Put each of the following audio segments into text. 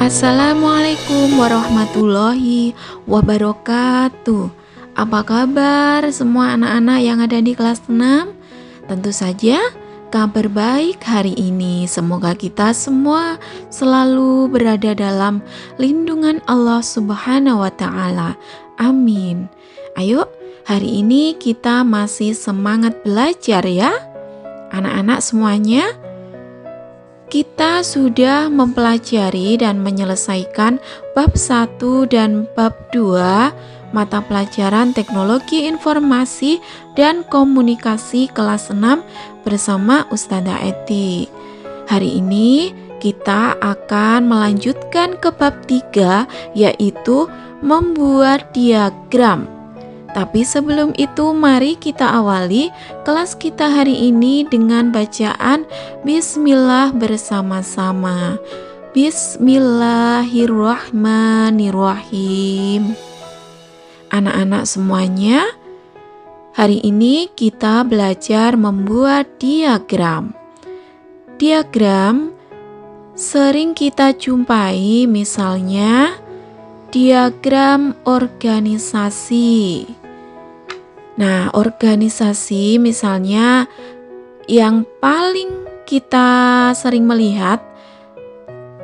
Assalamualaikum warahmatullahi wabarakatuh. Apa kabar semua anak-anak yang ada di kelas 6? Tentu saja kabar baik hari ini. Semoga kita semua selalu berada dalam lindungan Allah Subhanahu wa Ta'ala. Amin. Ayo, hari ini kita masih semangat belajar ya, anak-anak semuanya. Kita sudah mempelajari dan menyelesaikan bab 1 dan bab 2 mata pelajaran Teknologi Informasi dan Komunikasi kelas 6 bersama Ustazah Eti. Hari ini kita akan melanjutkan ke bab 3, yaitu membuat diagram. Tapi sebelum itu mari kita awali kelas kita hari ini dengan bacaan Bismillah bersama-sama. Bismillahirrahmanirrahim. Anak-anak semuanya, hari ini kita belajar membuat diagram. Diagram sering kita jumpai, misalnya diagram organisasi. Nah, organisasi misalnya yang paling kita sering melihat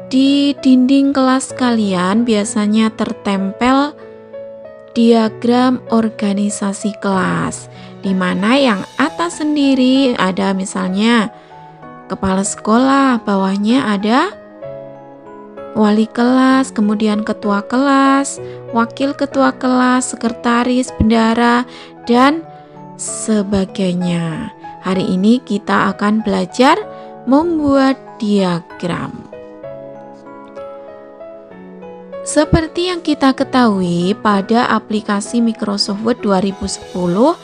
di dinding kelas kalian biasanya tertempel diagram organisasi kelas, di mana yang atas sendiri ada misalnya kepala sekolah, bawahnya ada wali kelas, kemudian ketua kelas, wakil ketua kelas, sekretaris, bendara, dan sebagainya. Hari ini kita akan belajar membuat diagram. Seperti yang kita ketahui, pada aplikasi Microsoft Word 2010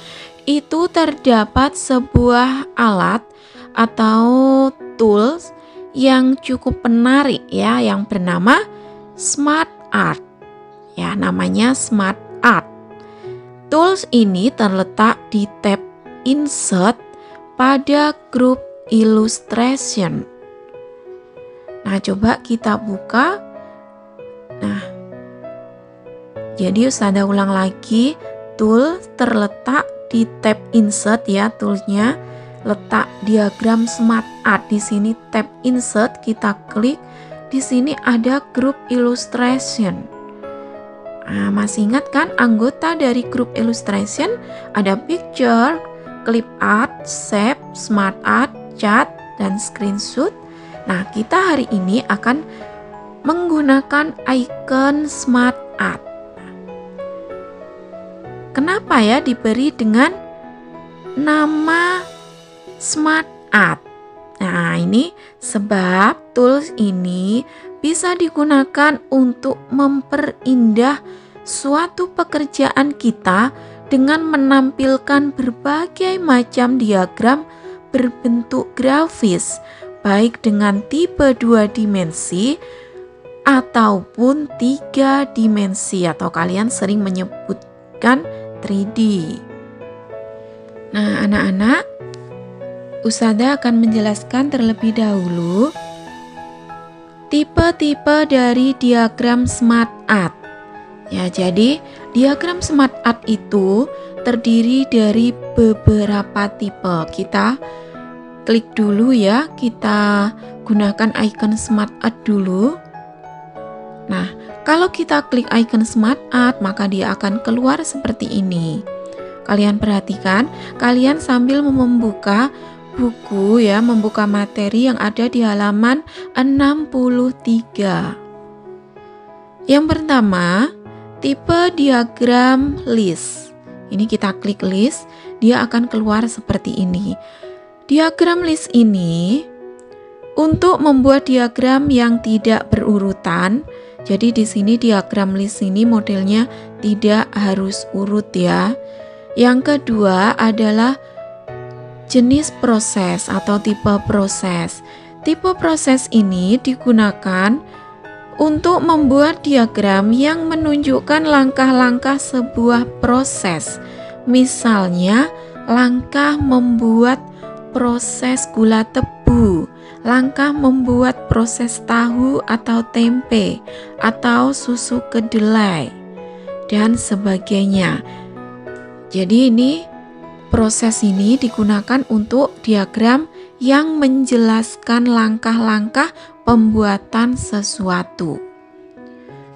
itu terdapat sebuah alat atau tools yang cukup menarik ya, yang bernama Smart Art. Ya, namanya Smart Art. Tools ini terletak di tab Insert pada grup Illustration. Nah, coba kita buka. Nah, jadi Ustazah ulang lagi, tool terletak di tab Insert ya, toolsnya. Letak diagram Smart Art di sini, tab Insert, kita klik. Di sini ada grup Illustration. Nah, masih ingat kan anggota dari grup Illustration? Ada Picture, Clip Art, Shape, Smart Art, Chat, dan Screenshot. Nah, kita hari ini akan menggunakan icon Smart Art. Kenapa ya diberi dengan nama Smart Art? Nah, ini sebab tools ini bisa digunakan untuk memperindah suatu pekerjaan kita dengan menampilkan berbagai macam diagram berbentuk grafis, baik dengan tipe 2 dimensi ataupun 3 dimensi, atau kalian sering menyebutkan 3D. Nah, anak-anak, Ustazah akan menjelaskan terlebih dahulu tipe-tipe dari diagram Smart Art. Ya, jadi diagram Smart Art itu terdiri dari beberapa tipe. Kita klik dulu ya, kita gunakan icon Smart Art dulu. Nah, kalau kita klik icon Smart Art, maka dia akan keluar seperti ini. Kalian perhatikan, kalian sambil membuka buku ya, membuka materi yang ada di halaman 63. Yang pertama, tipe diagram list. Ini kita klik list, dia akan keluar seperti ini. Diagram list ini untuk membuat diagram yang tidak berurutan. Jadi di sini diagram list ini modelnya tidak harus urut ya. Yang kedua adalah jenis proses atau tipe proses. Tipe proses ini digunakan untuk membuat diagram yang menunjukkan langkah-langkah sebuah proses. Misalnya, langkah membuat proses gula tebu, langkah membuat proses tahu atau tempe atau susu kedelai dan sebagainya. Jadi proses ini digunakan untuk diagram yang menjelaskan langkah-langkah pembuatan sesuatu.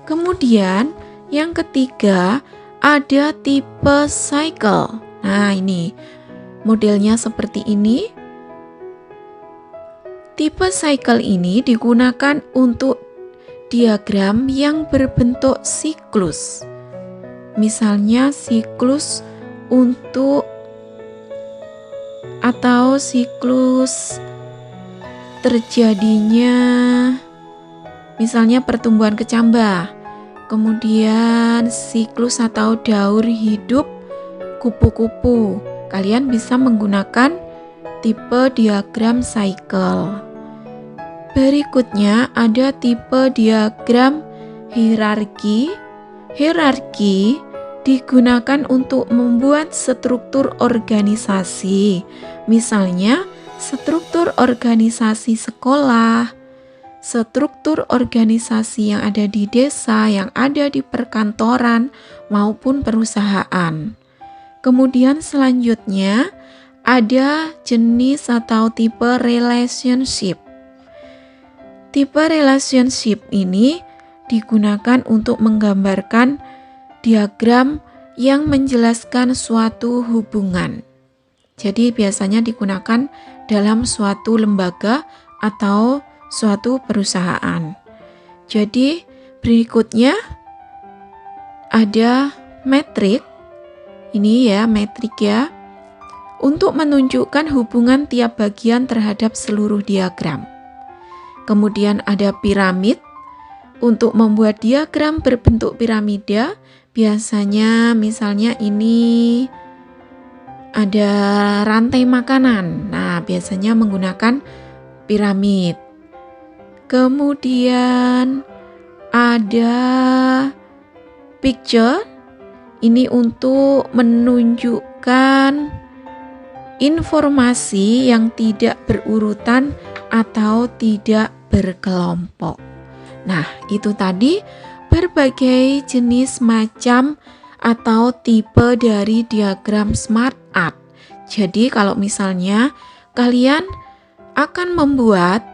Kemudian yang ketiga ada tipe cycle. Nah, ini modelnya seperti ini. Tipe cycle ini digunakan untuk diagram yang berbentuk siklus. Misalnya siklus untuk atau siklus terjadinya misalnya pertumbuhan kecambah, kemudian siklus atau daur hidup kupu-kupu. Kalian bisa menggunakan tipe diagram cycle. Berikutnya ada tipe diagram hierarki. Hierarki digunakan untuk membuat struktur organisasi. Misalnya struktur organisasi sekolah, struktur organisasi yang ada di desa, yang ada di perkantoran maupun perusahaan. Kemudian selanjutnya ada jenis atau tipe relationship. Tipe relationship ini digunakan untuk menggambarkan diagram yang menjelaskan suatu hubungan. Jadi biasanya digunakan dalam suatu lembaga atau suatu perusahaan. Jadi berikutnya ada metrik. Ini ya metrik ya. Untuk menunjukkan hubungan tiap bagian terhadap seluruh diagram. Kemudian ada piramid. Untuk membuat diagram berbentuk piramida, biasanya misalnya ini ada rantai makanan. Nah, biasanya menggunakan piramid. Kemudian ada picture. Ini untuk menunjukkan informasi yang tidak berurutan atau tidak berkelompok. Nah, itu tadi berbagai jenis macam atau tipe dari diagram Smart Art. Jadi kalau misalnya kalian akan membuat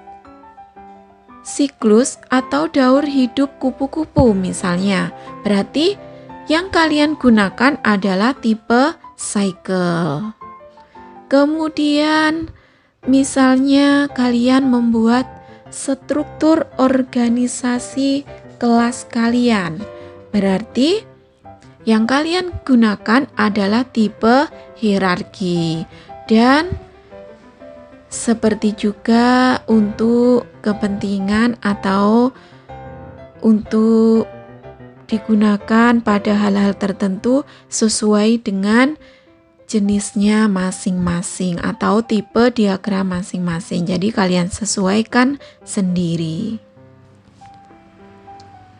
siklus atau daur hidup kupu-kupu misalnya, berarti yang kalian gunakan adalah tipe cycle. Kemudian misalnya kalian membuat struktur organisasi kelas kalian, berarti yang kalian gunakan adalah tipe hierarki. Dan seperti juga untuk kepentingan atau untuk digunakan pada hal-hal tertentu sesuai dengan jenisnya masing-masing atau tipe diagram masing-masing. Jadi kalian sesuaikan sendiri.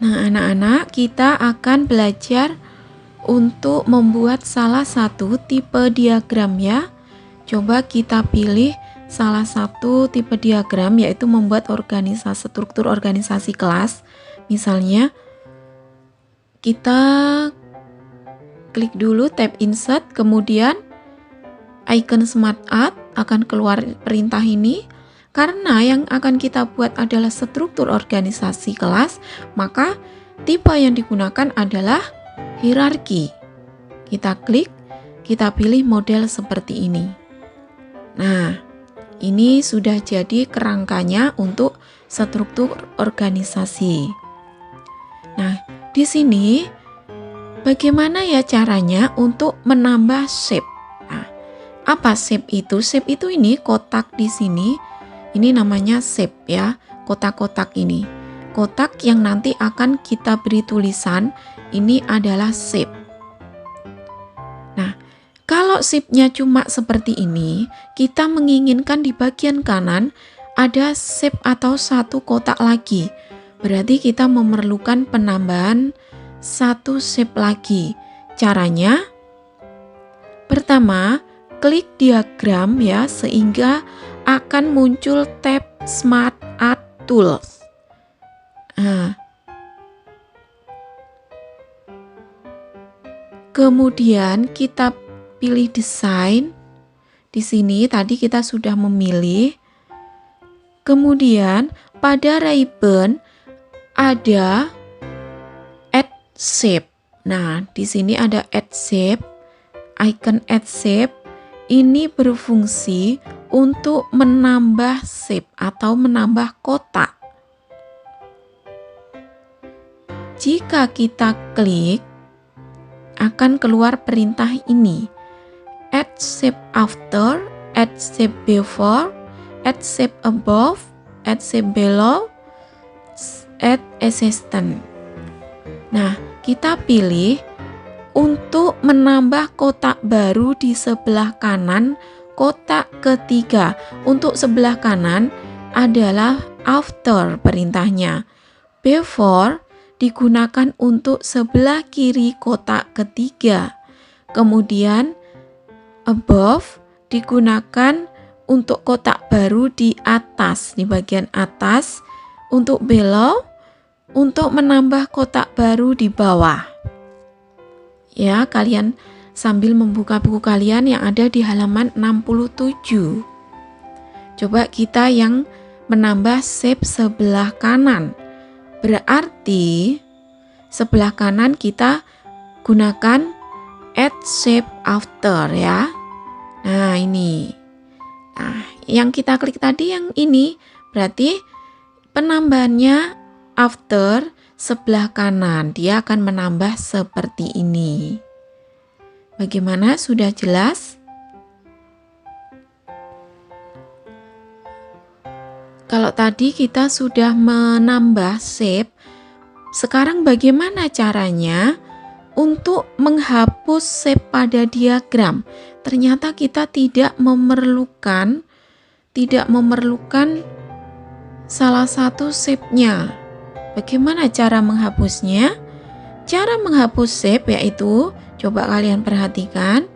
Nah, anak-anak, kita akan belajar untuk membuat salah satu tipe diagram ya. Coba kita pilih salah satu tipe diagram, yaitu membuat struktur organisasi kelas. Misalnya kita klik dulu tab insert, kemudian icon Smart Art akan keluar perintah ini. Karena yang akan kita buat adalah struktur organisasi kelas, maka tipe yang digunakan adalah hierarki. Kita klik, kita pilih model seperti ini. Nah, ini sudah jadi kerangkanya untuk struktur organisasi. Nah, di sini bagaimana ya caranya untuk menambah shape? Nah, apa shape itu? Shape itu ini kotak di sini. Ini namanya shape ya, kotak-kotak ini. Kotak yang nanti akan kita beri tulisan, ini adalah shape. Nah, kalau shape-nya cuma seperti ini, kita menginginkan di bagian kanan ada shape atau satu kotak lagi. Berarti kita memerlukan penambahan satu shape lagi. Caranya, pertama, klik diagram ya, sehingga akan muncul tab Smart Art Tools. Nah, kemudian kita pilih desain. Di sini tadi kita sudah memilih. Kemudian pada ribbon ada Add Shape. Nah, di sini ada Add Shape. Icon Add Shape ini berfungsi untuk menambah shape atau menambah kotak. Jika kita klik, akan keluar perintah ini. Add shape after, add shape before, add shape above, add shape below, add assistant. Nah, kita pilih untuk menambah kotak baru di sebelah kanan, kotak ketiga. Untuk sebelah kanan adalah after perintahnya. Before digunakan untuk sebelah kiri kotak ketiga. Kemudian above digunakan untuk kotak baru di atas, di bagian atas. Untuk below untuk menambah kotak baru di bawah. Ya, kalian sambil membuka buku kalian yang ada di halaman 67. Coba kita yang menambah shape sebelah kanan. Berarti sebelah kanan kita gunakan add shape after ya. Nah, ini. Nah, yang kita klik tadi yang ini berarti penambahannya after sebelah kanan, dia akan menambah seperti ini. Bagaimana? Sudah jelas? Kalau tadi kita sudah menambah shape, sekarang bagaimana caranya untuk menghapus shape pada diagram? Ternyata kita tidak memerlukan salah satu shape-nya. Bagaimana cara menghapusnya? Cara menghapus shape yaitu, coba kalian perhatikan,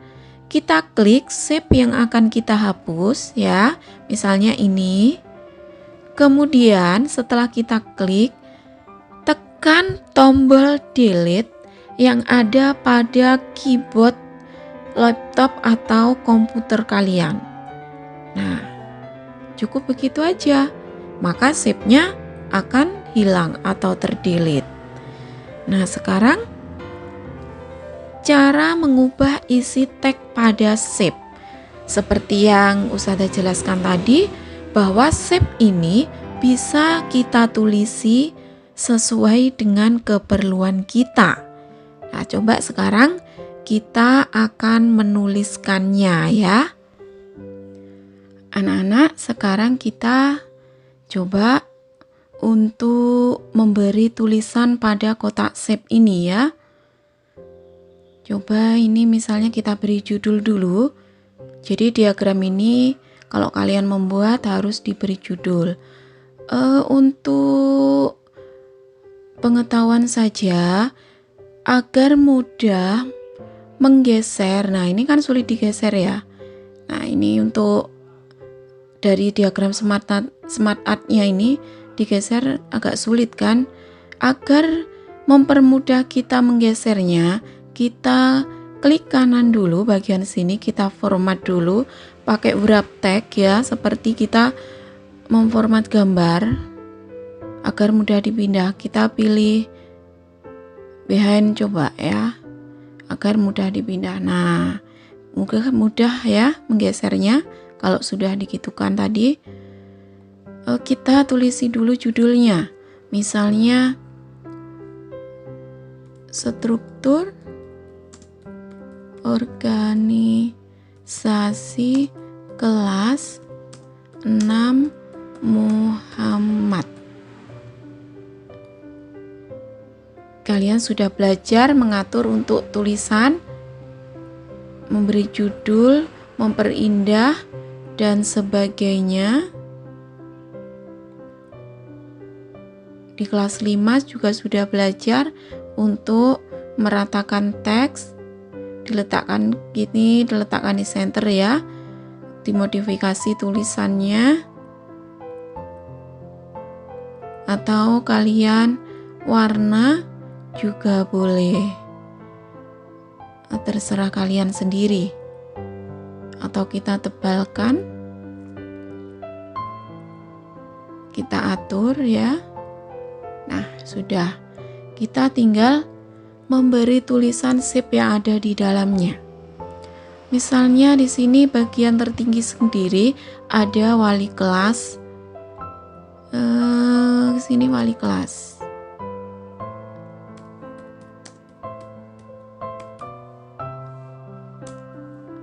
kita klik shape yang akan kita hapus ya, misalnya ini. Kemudian setelah kita klik, tekan tombol delete yang ada pada keyboard laptop atau komputer kalian. Nah, cukup begitu aja, maka shape-nya akan hilang atau terdelete. Nah, sekarang cara mengubah isi tag pada shape. Seperti yang Ustazah jelaskan tadi, bahwa shape ini bisa kita tulisi sesuai dengan keperluan kita. Nah, coba sekarang kita akan menuliskannya ya. Anak-anak, sekarang kita coba untuk memberi tulisan pada kotak shape ini ya. Coba ini misalnya kita beri judul dulu. Jadi diagram ini kalau kalian membuat harus diberi judul. Untuk pengetahuan saja agar mudah menggeser. Nah, ini kan sulit digeser ya. Nah, ini untuk dari diagram smart art-nya ini digeser agak sulit kan? Agar mempermudah kita menggesernya, kita klik kanan dulu bagian sini, kita format dulu pakai wrap tag ya, seperti kita memformat gambar agar mudah dipindah. Kita pilih behind coba ya, agar mudah dipindah. Nah, mudah ya menggesernya kalau sudah digitukan tadi. Kita tulisi dulu judulnya, misalnya struktur organisasi kelas 6 Muhammad. Kalian sudah belajar mengatur untuk tulisan, memberi judul, memperindah, dan sebagainya. Di kelas 5 juga sudah belajar untuk meratakan teks, diletakkan gini, diletakkan di center ya, dimodifikasi tulisannya. atau kalian warna juga boleh, terserah kalian sendiri, atau kita tebalkan, kita atur ya. Nah, sudah, kita tinggal memberi tulisan shape yang ada di dalamnya. Misalnya di sini bagian tertinggi sendiri ada wali kelas. Sini wali kelas.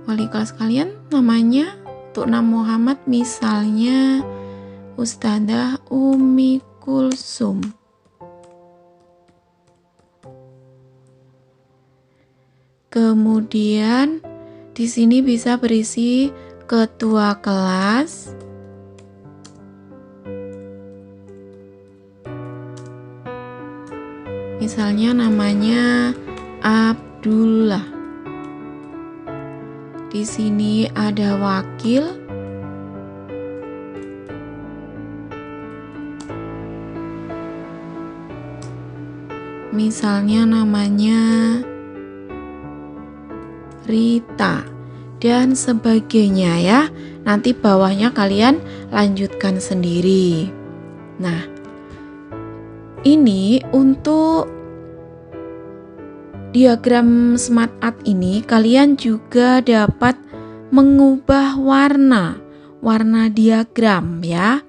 Wali kelas kalian namanya untuk nama Muhammad misalnya Ustadzah Umi Kulsum. Kemudian di sini bisa berisi ketua kelas, misalnya namanya Abdullah. Di sini ada wakil, misalnya namanya Rita, dan sebagainya ya. Nanti bawahnya kalian lanjutkan sendiri. Nah, ini untuk diagram Smart Art ini kalian juga dapat mengubah warna diagram ya.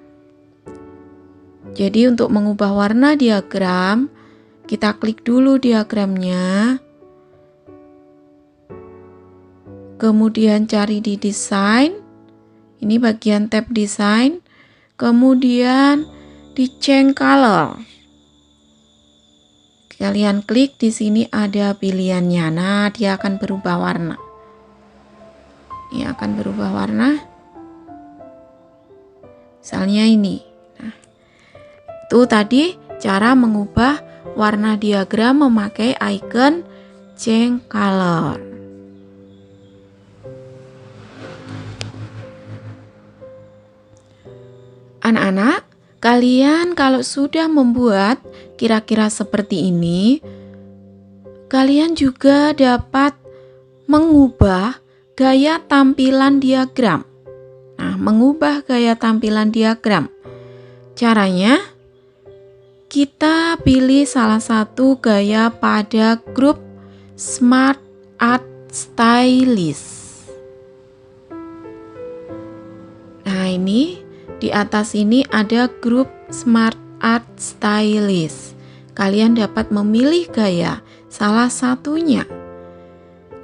Jadi untuk mengubah warna diagram, kita klik dulu diagramnya. Kemudian cari di desain. Ini bagian tab desain. Kemudian di change color. Kalian klik di sini ada pilihannya. Nah, dia akan berubah warna. Ini akan berubah warna. Misalnya ini. Nah, itu tadi cara mengubah warna diagram memakai icon change color. Anak-anak, kalian kalau sudah membuat kira-kira seperti ini, kalian juga dapat mengubah gaya tampilan diagram. Nah, mengubah gaya tampilan diagram. Caranya, kita pilih salah satu gaya pada grup Smart Art Stylist. Nah, ini di atas ini ada grup Smart Art Stylist. Kalian dapat memilih gaya salah satunya.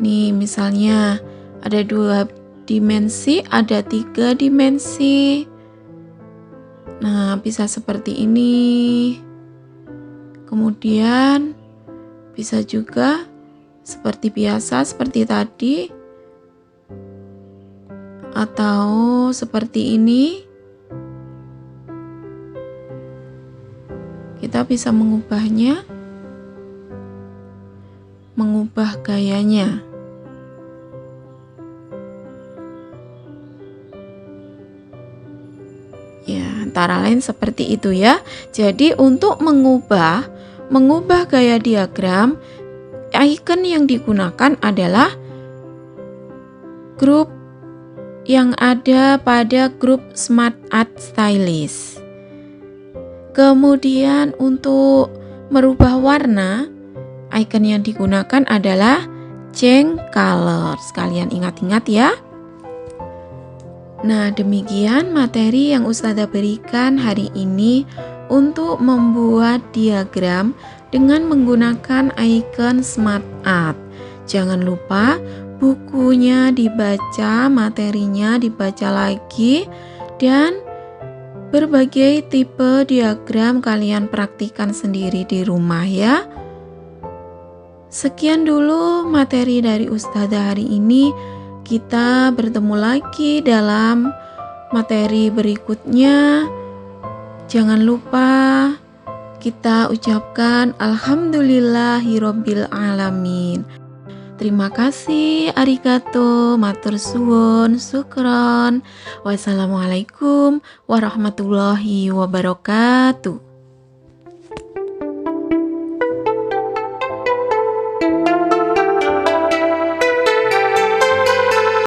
Nih misalnya ada 2 dimensi, ada 3 dimensi. Nah, bisa seperti ini. Kemudian bisa juga seperti biasa, seperti tadi. Atau seperti ini. Kita bisa mengubahnya, mengubah gayanya. Ya, antara lain seperti itu ya. Jadi untuk mengubah gaya diagram, icon yang digunakan adalah grup yang ada pada grup Smart Art Stylist. Kemudian untuk merubah warna, icon yang digunakan adalah change color. Kalian ingat-ingat ya. Nah, demikian materi yang Ustazah berikan hari ini untuk membuat diagram dengan menggunakan icon Smart Art. Jangan lupa bukunya dibaca, materinya dibaca lagi, dan berbagai tipe diagram kalian praktikkan sendiri di rumah ya. Sekian dulu materi dari Ustazah hari ini. Kita bertemu lagi dalam materi berikutnya. Jangan lupa kita ucapkan alhamdulillahirabbil alamin. Terima kasih, arigato, matur suwun, syukron. Wassalamualaikum warahmatullahi wabarakatuh.